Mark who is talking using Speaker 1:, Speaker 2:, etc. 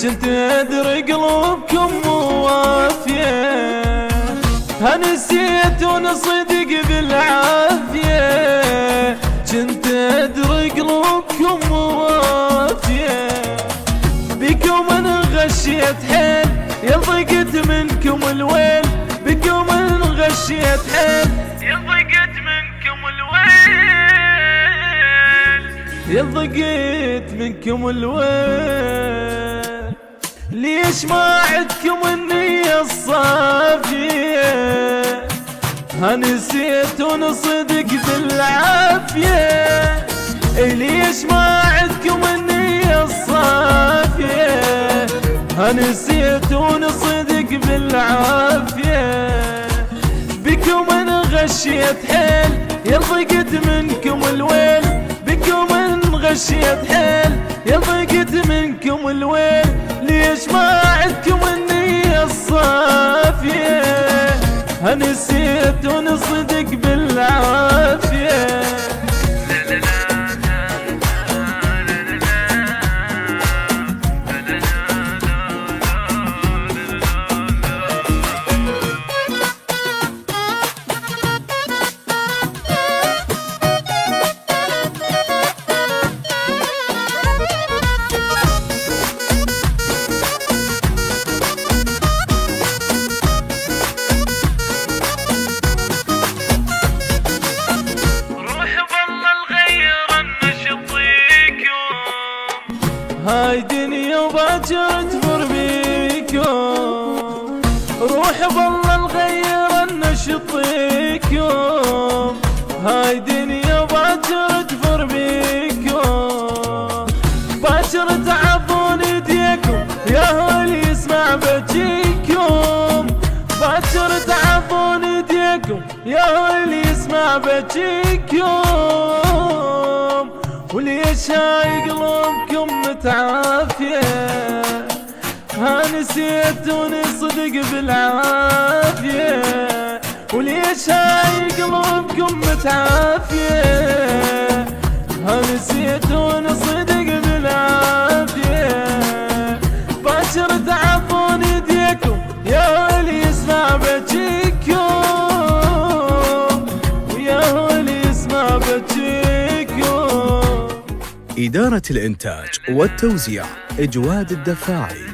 Speaker 1: كنت أدري قلوبكم موافية، هنسيتون صدق بالعافية. كنت أدري قلوبكم موافية، بكم أنا غشيت حيل يضقت منكم الويل. بكم أنا غشيت حيل يضقت منكم الويل، يضقت منكم الويل. ليش ما عدكم النية الصافية، هنسيتون صدق بالعافية. ليش ما عدكم النية الصافية، هنسيتون صدق بالعافية. بكم انا غشيت حيل يضقت منكم الويل. بكم انا غشيت حيل يضقت منكم الويل. ليش ما عدكم النية الصافية، هنسيتون صدق بالعافية. هاي دنيا وباكر تفر بيكم، روح بالله الغير نشطيكم. هاي دنيا وباكر تفر بيكم، باكر تعضون ايديكم يا هل يسمع بجيكم. باكر تعضون ايديكم يا هل يسمع بجيكم. وليش هاي قلوبكم متعافية، هنسيتوني صدق بالعافية. وليش هاي قلوبكم متعافية، هنسيتوني صدق بالعافية. باكر تعضون ايديكم يا اللي يسمع بجيكم، ويا اللي يسمع بجيكم.
Speaker 2: إدارة الإنتاج والتوزيع إجواد الدفاعي.